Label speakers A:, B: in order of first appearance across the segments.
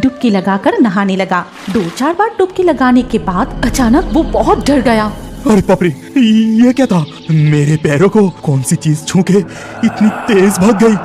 A: डुबकी लगाकर नहाने लगा। 2-4 बार डुबकी लगाने के बाद अचानक वो बहुत डर गया।
B: अरे बाप रे, ये क्या था? मेरे पैरों को कौन सी चीज छू के इतनी तेज भाग गई?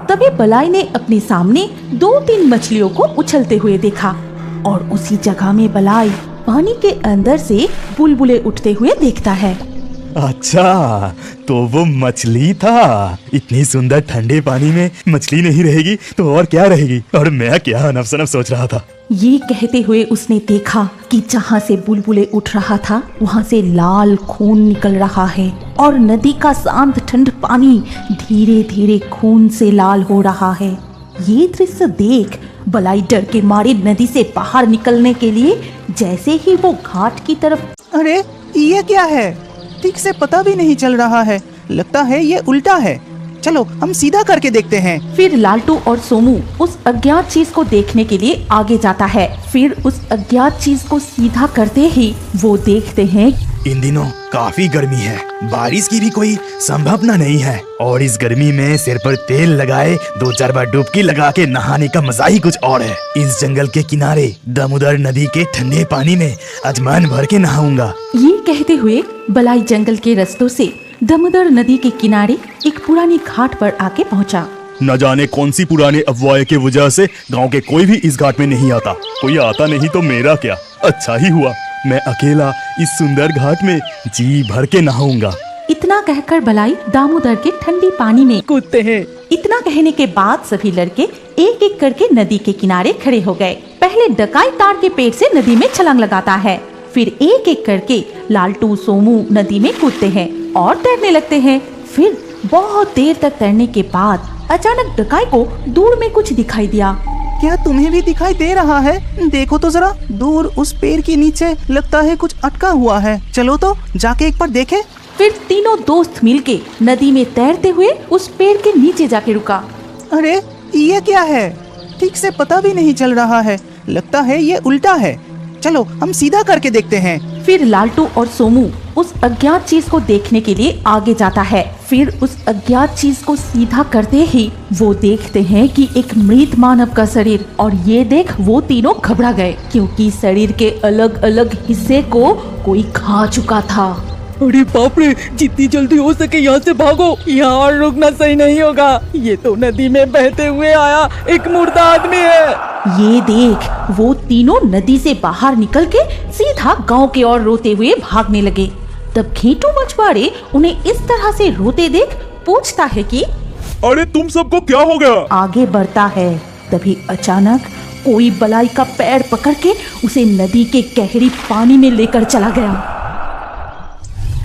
A: तभी बलाई ने अपने सामने 2-3 मछलियों को उछलते हुए देखा और उसी जगह में बलाई पानी के अंदर से बुलबुले उठते हुए देखता है।
B: अच्छा, तो वो मछली था। इतनी सुंदर ठंडे पानी में मछली नहीं रहेगी तो और क्या रहेगी? और मैं क्या अनफ-शनफ सोच रहा था।
A: ये कहते हुए उसने देखा कि जहाँ से बुलबुले उठ रहा था वहाँ से लाल खून निकल रहा है और नदी का शांत ठंड पानी धीरे धीरे खून से लाल हो रहा है। ये दृश्य देख बलाई डर के मारे नदी से बाहर निकलने के लिए जैसे ही वो घाट की तरफ।
C: अरे ये क्या है? ठीक से पता भी नहीं चल रहा है। लगता है ये उल्टा है। चलो हम सीधा करके देखते हैं।
A: फिर लालटू और सोमू उस अज्ञात चीज को देखने के लिए आगे जाता है। फिर उस अज्ञात चीज को सीधा करते ही वो देखते हैं
B: इन दिनों काफी गर्मी है, बारिश की भी कोई संभावना नहीं है और इस गर्मी में सिर पर तेल लगाए 2-4 बार डुबकी लगा के नहाने का मजा ही कुछ और है। इस जंगल के किनारे दामोदर नदी के ठंडे पानी में आज मन भर के नहाऊंगा।
A: ये कहते हुए बलाई जंगल के रास्तों से दामोदर नदी के किनारे एक पुरानी घाट पर आके पहुंचा।
B: न जाने कौन सी पुराने अफवाह के वजह से गांव के कोई भी इस घाट में नहीं आता। कोई आता नहीं तो मेरा क्या, अच्छा ही हुआ मैं अकेला इस सुंदर घाट में जी भर के नहाऊंगा।
A: इतना कहकर बलाई दामोदर के ठंडी पानी में
C: कूदते हैं।
A: इतना कहने के बाद सभी लड़के एक एक करके नदी के किनारे खड़े हो गए। पहले डकाई तार के पेड़ से नदी में छलांग लगाता है, फिर एक एक करके लालटू सोमू नदी में कूदते हैं और तैरने लगते हैं। फिर बहुत देर तक तैरने के बाद अचानक डकाई को दूर में कुछ दिखाई दिया।
C: क्या तुम्हें भी दिखाई दे रहा है? देखो तो जरा, दूर उस पेड़ के नीचे लगता है कुछ अटका हुआ है। चलो तो जाके एक बार देखें।
A: फिर तीनों दोस्त मिलके नदी में तैरते हुए उस पेड़ के नीचे जाके रुका।
C: अरे ये क्या है? ठीक से पता भी नहीं चल रहा है। लगता है ये उल्टा है। चलो हम सीधा करके देखते हैं।
A: फिर लालटू और सोमू उस अज्ञात चीज को देखने के लिए आगे जाता है। फिर उस अज्ञात चीज को सीधा करते ही वो देखते हैं कि एक मृत मानव का शरीर, और ये देख वो तीनों घबरा गए क्योंकि शरीर के अलग अलग हिस्से को कोई खा चुका था।
C: अरे बाप रे, जितनी जल्दी हो सके यहाँ से भागो, यहाँ और रुकना सही नहीं होगा। ये तो नदी में बहते हुए आया एक मुर्दा आदमी है।
A: ये देख वो तीनों नदी से बाहर निकल के सीधा गांव की ओर रोते हुए भागने लगे। तब घेंटू मछुआरे उन्हें इस तरह से रोते देख पूछता है कि
B: अरे तुम सबको क्या हो गया?
A: आगे बढ़ता है। तभी अचानक कोई बलाई का पैर पकड़ के उसे नदी के गहरी पानी में लेकर चला गया।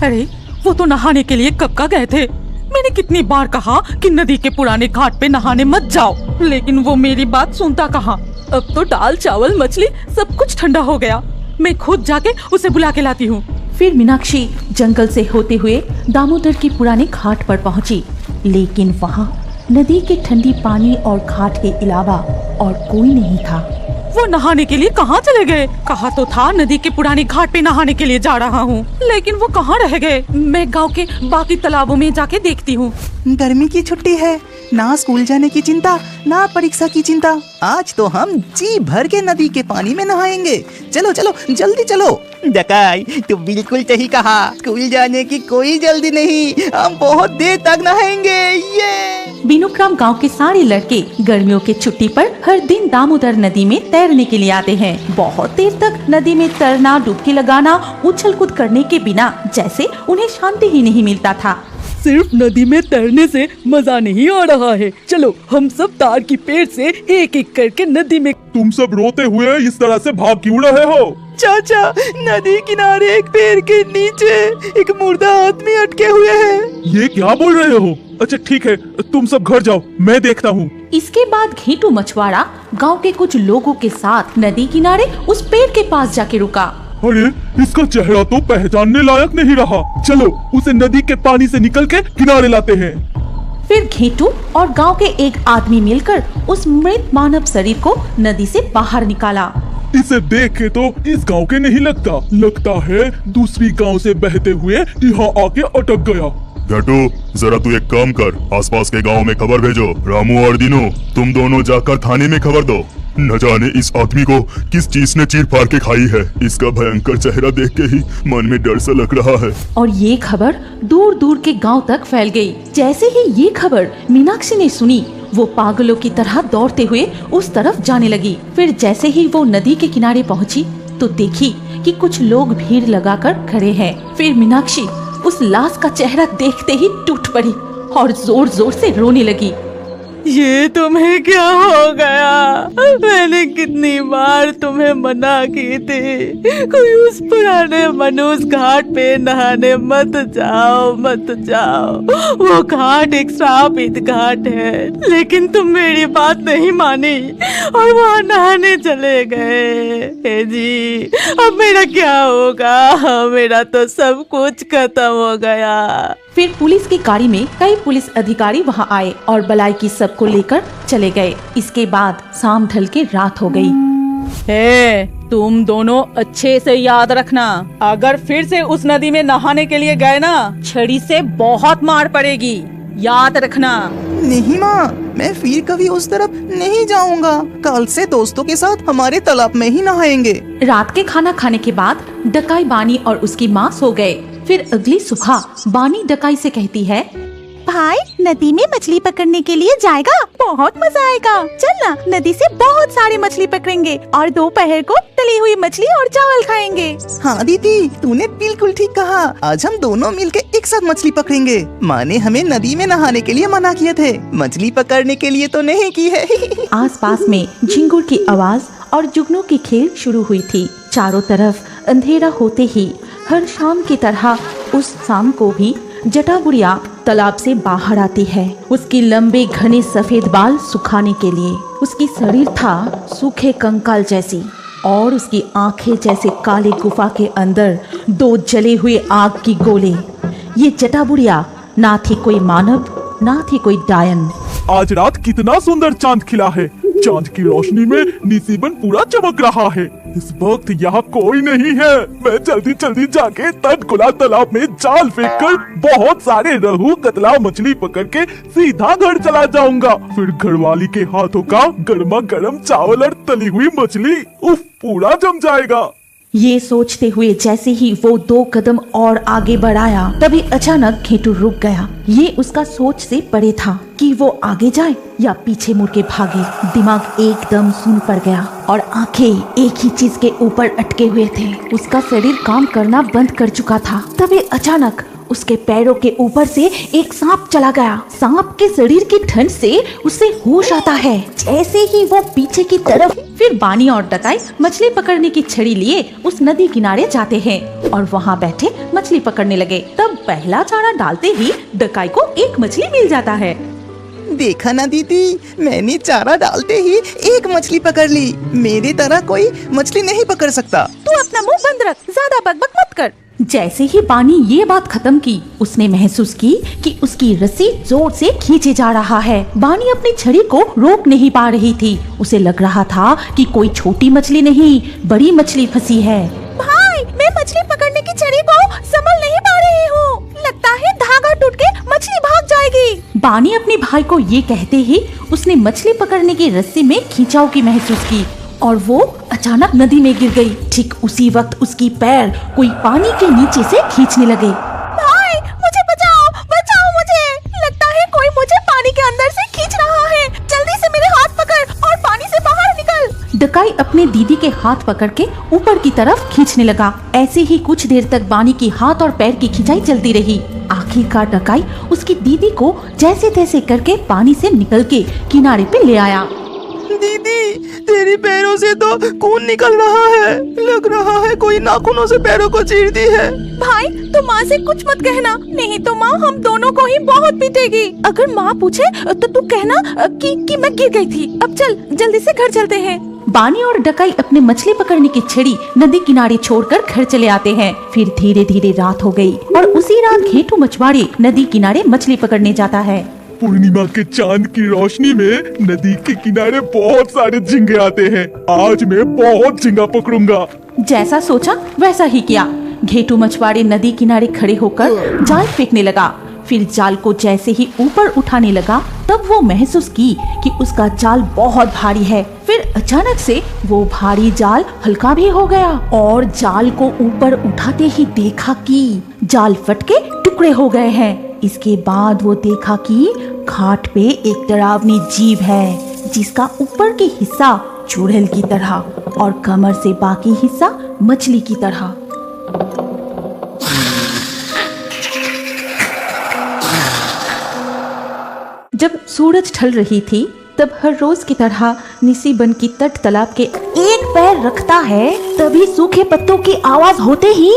A: अरे वो तो नहाने के लिए कब का गए थे। मैंने कितनी बार कहा कि नदी के पुराने घाट पे नहाने मत जाओ, लेकिन वो मेरी बात सुनता कहाँ। अब तो दाल चावल मछली सब कुछ ठंडा हो गया। मैं खुद जाके उसे बुला के लाती हूँ। फिर मीनाक्षी जंगल से होते हुए दामोदर की पुराने घाट पर पहुँची, लेकिन वहाँ नदी के ठंडी पानी और घाट के अलावा और कोई नहीं था। वो नहाने के लिए कहाँ चले गए? कहा तो था नदी के पुराने घाट पे नहाने के लिए जा रहा हूँ, लेकिन वो कहाँ रह गए? मैं गांव के बाकी तालाबों में जाके देखती हूँ।
C: गर्मी की छुट्टी है, ना स्कूल जाने की चिंता, ना परीक्षा की चिंता। आज तो हम जी भर के नदी के पानी में नहाएंगे। चलो चलो जल्दी चलो। डकाई, तू बिल्कुल सही कहा। स्कूल जाने की कोई जल्दी नहीं, हम बहुत देर तक नहाएंगे। ये
A: बीनुग्राम गांव के सारे लड़के गर्मियों की छुट्टी पर हर दिन दामोदर नदी में तैरने के लिए आते हैं। बहुत देर तक नदी में तैरना, डुबकी लगाना, उछल कूद करने के बिना जैसे उन्हें शांति ही नहीं मिलता था।
C: सिर्फ नदी में तैरने से मजा नहीं आ रहा है। चलो हम सब तार की पेड़ से एक एक करके नदी में।
B: तुम सब रोते हुए इस तरह से भाग क्यों रहे हो?
C: चाचा, नदी किनारे एक पेड़ के नीचे एक मुर्दा आदमी अटके हुए हैं।
B: ये क्या बोल रहे हो? अच्छा ठीक है, तुम सब घर जाओ, मैं देखता हूँ।
A: इसके बाद घेंटू मछुआरा गांव के कुछ लोगों के साथ नदी किनारे उस पेड़ के पास जाके रुका।
B: अरे इसका चेहरा तो पहचानने लायक नहीं रहा। चलो उसे नदी के पानी से निकल के किनारे लाते हैं।
A: फिर घेंटू और गांव के एक आदमी मिलकर उस मृत मानव शरीर को नदी से बाहर निकाला।
B: इसे देख के तो इस गांव के नहीं लगता है दूसरी गांव से बहते हुए यहाँ आके अटक गया।
D: घटू, जरा तू एक काम कर, आसपास के गांव में खबर भेजो। रामू और दीनू, तुम दोनों जाकर थाने में खबर दो। न जाने इस आदमी को किस चीज ने चीर फाड़ के खाई है। इसका भयंकर चेहरा देख के ही मन में डर सा लग रहा है।
A: और ये खबर दूर दूर के गांव तक फैल गई। जैसे ही ये खबर मीनाक्षी ने सुनी, वो पागलों की तरह दौड़ते हुए उस तरफ जाने लगी। फिर जैसे ही वो नदी के किनारे पहुंची तो देखी कि कुछ लोग भीड़ लगाकर खड़े हैं। फिर मीनाक्षी उस लाश का चेहरा देखते ही टूट पड़ी और जोर जोर से रोने लगी।
E: ये तुम्हें क्या हो गया? मैंने कितनी बार तुम्हें मना की थी, कोई उस पुराने मनोज घाट पे नहाने मत जाओ, मत जाओ। वो घाट एक श्रापित घाट है, लेकिन तुम मेरी बात नहीं मानी और वहाँ नहाने चले गए। हे जी, अब मेरा क्या होगा? मेरा तो सब कुछ खत्म हो गया।
A: फिर पुलिस की गाड़ी में कई पुलिस अधिकारी वहां आए और बलाई की सबको लेकर चले गए। इसके बाद शाम ढल के रात हो गई।
E: हे, तुम दोनों अच्छे से याद रखना, अगर फिर से उस नदी में नहाने के लिए गए ना, छड़ी से बहुत मार पड़ेगी, याद रखना।
C: नहीं माँ, मैं फिर कभी उस तरफ नहीं जाऊंगा। कल से दोस्तों के साथ हमारे तालाब में ही नहाएंगे।
A: रात के खाना खाने के बाद डकाई बानी और उसकी माँ सो गए। फिर अगली सुबह बानी डकाई से कहती है,
F: भाई नदी में मछली पकड़ने के लिए जाएगा, बहुत मजा आएगा। चल ना, नदी से बहुत सारे मछली पकड़ेंगे और दोपहर को तली हुई मछली और चावल खाएंगे।
C: हाँ दीदी, तूने बिल्कुल ठीक कहा। आज हम दोनों मिलके एक साथ मछली पकड़ेंगे। माँ ने हमें नदी में नहाने के लिए मना किए थे, मछली पकड़ने के लिए तो नहीं की है।
A: आसपास में झिंगुर की आवाज और जुगनू की खेल शुरू हुई थी। चारों तरफ अंधेरा होते ही हर शाम की तरह उस शाम को भी जटा बुढ़िया तालाब से बाहर आती है, उसकी लंबे घने सफेद बाल सुखाने के लिए। उसकी शरीर था सूखे कंकाल जैसी और उसकी आंखें जैसे काले गुफा के अंदर दो जले हुए आग की गोले। ये जटा बुढ़िया ना थी कोई मानव, ना थी कोई डायन।
G: आज रात कितना सुंदर चांद खिला है। चांद की रोशनी में निशिबन पूरा चमक रहा है। इस वक्त यहाँ कोई नहीं है। मैं जल्दी जल्दी जाके तटकुला तालाब में जाल फेंककर बहुत सारे रहू कतला मछली पकड़ के सीधा घर चला जाऊंगा। फिर घरवाली के हाथों का गर्मा गर्म चावल और तली हुई मछली, उफ, पूरा जम जाएगा।
A: ये सोचते हुए जैसे ही वो 2 कदम और आगे बढ़ाया, तभी अचानक घेटू रुक गया। ये उसका सोच से परे था कि वो आगे जाए या पीछे मुड़ के भागे। दिमाग एकदम सुन पड़ गया और आंखें एक ही चीज के ऊपर अटके हुए थे। उसका शरीर काम करना बंद कर चुका था। तभी अचानक उसके पैरों के ऊपर से एक सांप चला गया। सांप के शरीर की ठंड से उसे होश आता है। जैसे ही वो पीछे की तरफ, फिर बानी और डकाई मछली पकड़ने की छड़ी लिए उस नदी किनारे जाते हैं और वहाँ बैठे मछली पकड़ने लगे। तब पहला चारा डालते ही डकाई को एक मछली मिल जाता है।
C: देखा ना दीदी, मैंने चारा डालते ही एक मछली पकड़ ली। मेरी तरह कोई मछली नहीं पकड़ सकता।
F: तू अपना मुंह बंद रख, ज्यादा बकबक मत कर।
A: जैसे ही बानी ये बात खत्म की, उसने महसूस की कि उसकी रस्सी जोर से खींचे जा रहा है। बानी अपनी छड़ी को रोक नहीं पा रही थी। उसे लग रहा था कि कोई छोटी मछली नहीं, बड़ी मछली फंसी है।
F: भाई, मैं मछली पकड़ने की छड़ी को संभाल नहीं पा रही हूँ। लगता है धागा टूट के मछली भाग जाएगी।
A: बानी अपने भाई को ये कहते ही उसने मछली पकड़ने की रस्सी में खींचाव की महसूस की और वो अचानक नदी में गिर गई। ठीक उसी वक्त उसकी पैर कोई पानी के नीचे से खींचने लगे।
F: भाई, मुझे बचाओ, बचाओ मुझे। लगता है कोई मुझे पानी के अंदर से खींच रहा है। जल्दी से मेरे हाथ पकड़ और पानी से बाहर निकल।
A: डकाई अपने दीदी के हाथ पकड़ के ऊपर की तरफ खींचने लगा। ऐसे ही कुछ देर तक बानी की हाथ और पैर की खिंचाई चलती रही। आखिरकार डकाई उसकी दीदी को जैसे तैसे करके पानी से निकल के किनारे पे ले आया।
C: दीदी, तेरी पैरों से तो खून निकल रहा है। लग रहा है कोई नाखूनों से पैरों को चीर दी है।
F: भाई, तो माँ से कुछ मत कहना, नहीं तो माँ हम दोनों को ही बहुत पीटेगी। अगर माँ पूछे तो तू कहना कि मैं गिर गई थी। अब चल, जल्दी से घर चलते हैं।
A: बानी और डकाई अपने मछली पकड़ने की छड़ी नदी किनारे छोड़कर घर चले आते हैं। फिर धीरे धीरे रात हो गई और उसी रात घेटू मछुआरे नदी किनारे मछली पकड़ने जाता है।
G: पूर्णिमा के चांद की रोशनी में नदी के किनारे बहुत सारे झींगे आते हैं। आज मैं बहुत झींगा पकड़ूंगा।
A: जैसा सोचा वैसा ही किया। घेटू मछुआरे नदी किनारे खड़े होकर जाल फेंकने लगा। फिर जाल को जैसे ही ऊपर उठाने लगा तब वो महसूस की कि उसका जाल बहुत भारी है। फिर अचानक से वो भारी जाल हल्का भी हो गया और जाल को ऊपर उठाते ही देखा कि जाल फट के टुकड़े हो गए हैं। इसके बाद वो देखा कि घाट पे एक डरावनी जीव है जिसका ऊपर के हिस्सा चुड़ैल की तरह और कमर से बाकी हिस्सा मछली की तरह। जब सूरज ढल रही थी तब हर रोज की तरह निशिबन की तट तालाब के एक पैर रखता है, तभी सूखे पत्तों की आवाज होते ही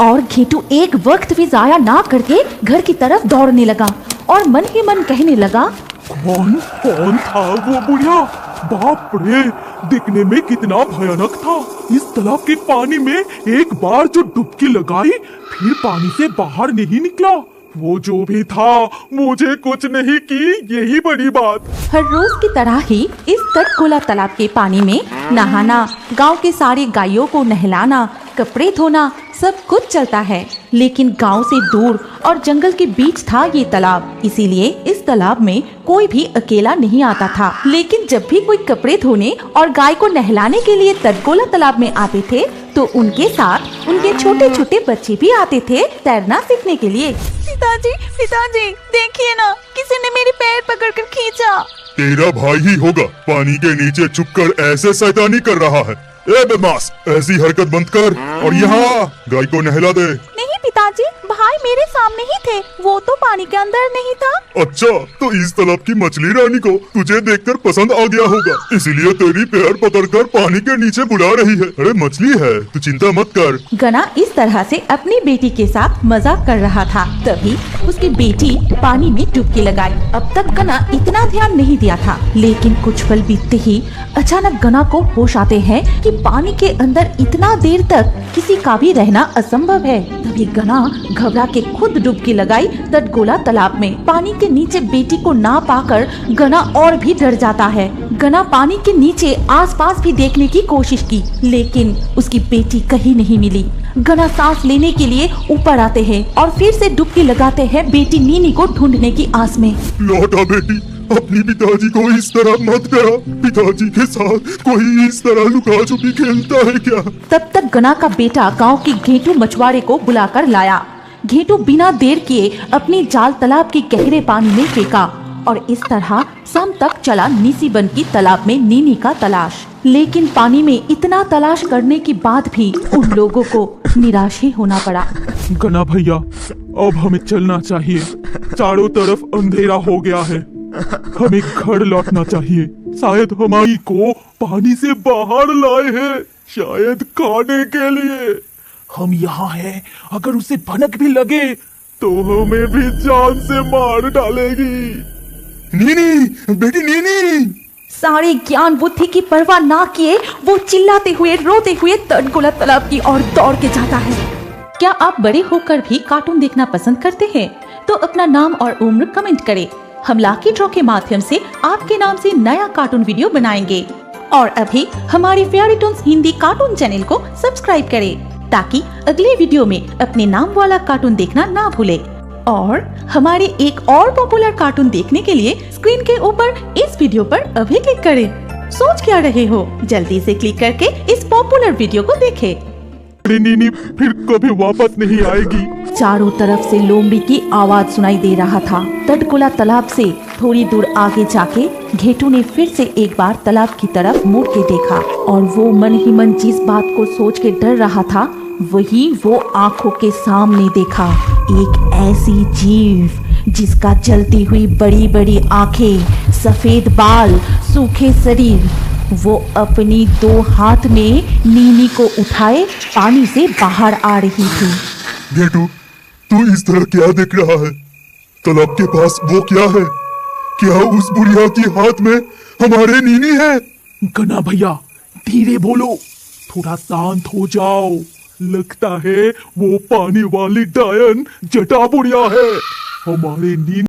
A: और घेटू एक वक्त भी जाया ना करके घर की तरफ दौड़ने लगा और मन ही मन कहने लगा,
G: कौन था वो बुढ़िया? बाप रे, दिखने में कितना भयानक था। इस तालाब के पानी में एक बार जो डुबकी लगाई फिर पानी से बाहर नहीं निकला। वो जो भी था मुझे कुछ नहीं की, यही बड़ी बात।
A: हर रोज की तरह ही इस तटकोला तालाब के पानी में नहाना, गांव के सारे गायों को नहलाना, कपड़े धोना सब कुछ चलता है। लेकिन गांव से दूर और जंगल के बीच था ये तालाब, इसीलिए इस तालाब में कोई भी अकेला नहीं आता था। लेकिन जब भी कोई कपड़े धोने और गाय को नहलाने के लिए तटकोला तालाब में आते थे तो उनके साथ उनके छोटे छोटे बच्चे भी आते थे तैरना सीखने के लिए।
F: पिताजी देखिए ना, किसी ने मेरे पैर पकड़कर खींचा।
D: तेरा भाई ही होगा, पानी के नीचे छुपकर ऐसे शैतानी कर रहा है। ए बदमाश, ऐसी हरकत बंद कर और यहाँ गाय को नहला दे।
F: नहीं पिताजी, भाई मेरे सामने ही थे, वो तो पानी के अंदर नहीं था।
D: अच्छा, तो इस तालाब की मछली रानी को तुझे देखकर पसंद आ गया होगा, इसीलिए तेरी पैर पकड़कर पानी के नीचे बुला रही है। अरे मछली है, तू चिंता मत कर।
A: गना इस तरह से अपनी बेटी के साथ मजाक कर रहा था, तभी उसकी बेटी पानी में डुबकी लगाई। अब तक गना इतना ध्यान नहीं दिया था, लेकिन कुछ पल बीतते ही अचानक गना को होश आते हैं कि पानी के अंदर इतना देर तक किसी का भी रहना असंभव है। तभी गना घबरा के खुद डुबकी लगाई तटकोला तालाब में। पानी के नीचे बेटी को ना पाकर गना और भी डर जाता है। गना पानी के नीचे आसपास भी देखने की कोशिश की, लेकिन उसकी बेटी कहीं नहीं मिली। गना सांस लेने के लिए ऊपर आते हैं और फिर से डुबकी लगाते हैं बेटी नीनी को ढूंढने की आस में।
D: लौटा बेटी, अपनी पिताजी को इस तरह मत डरा। पिताजी के साथ कोई इस तरह लुका छुपी खेलता है क्या?
A: तब तक गना का बेटा गांव के घेटू मछुआरे को बुलाकर लाया। घेटू बिना देर किए अपनी जाल तालाब के गहरे पानी में फेंका और इस तरह शाम तक चला निशिबन की तालाब में नीनी का तलाश। लेकिन पानी में इतना तलाश करने के बाद भी उन लोगों को निराश ही होना पड़ा।
G: गना भैया, अब हमें चलना चाहिए। चारों तरफ अंधेरा हो गया है, हमें घर लौटना चाहिए। शायद हमारी को पानी से बाहर लाए हैं, शायद खाने के लिए। हम यहाँ हैं, अगर उसे भनक भी लगे तो हमें भी जान से मार डालेगी।
D: नीनी, बेटी नीनी।
A: सारे ज्ञान बुद्धि की परवाह ना किए वो चिल्लाते हुए रोते हुए तटकोला तालाब की ओर दौड़ के जाता है। क्या आप बड़े होकर भी कार्टून देखना पसंद करते हैं? तो अपना नाम और उम्र कमेंट करें। हम लकी ड्रॉ के माध्यम से आपके नाम से नया कार्टून वीडियो बनाएंगे। और अभी हमारे fairy Toons Hindi cartoon channel को सब्सक्राइब करें ताकि अगले वीडियो में अपने नाम वाला कार्टून देखना ना भूले। और हमारे एक और पॉपुलर कार्टून देखने के लिए स्क्रीन के ऊपर इस वीडियो पर अभी क्लिक करें। सोच क्या रहे हो, जल्दी से क्लिक करके इस पॉपुलर वीडियो को देखें।
G: नीनी फिर कभी वापस नहीं आएगी।
A: चारों तरफ से लोमड़ी की आवाज सुनाई दे रहा था। तटकोला तालाब से थोड़ी दूर आगे जाके घेटू ने फिर से एक बार तालाब की तरफ मुड़ के देखा और वो मन ही मन जिस बात को सोच के डर रहा था वही वो आंखों के सामने देखा। एक ऐसी जीव जिसका जलती हुई बड़ी बड़ी आंखें, सफेद बाल, सूखे शरीर, वो अपनी 2 हाथ में नीनी को उठाए पानी से बाहर आ रही थी।
D: घेटू, तू इस तरह क्या देख रहा है? तालाब के पास वो क्या है? क्या उस बुढ़िया के हाथ में हमारे नीनी है?
G: गना भैया, धीरे बोलो, थोड़ा शांत हो जाओ। लगता है वो पानी वाली डायन जटा बुढ़िया है। हमारे नीनी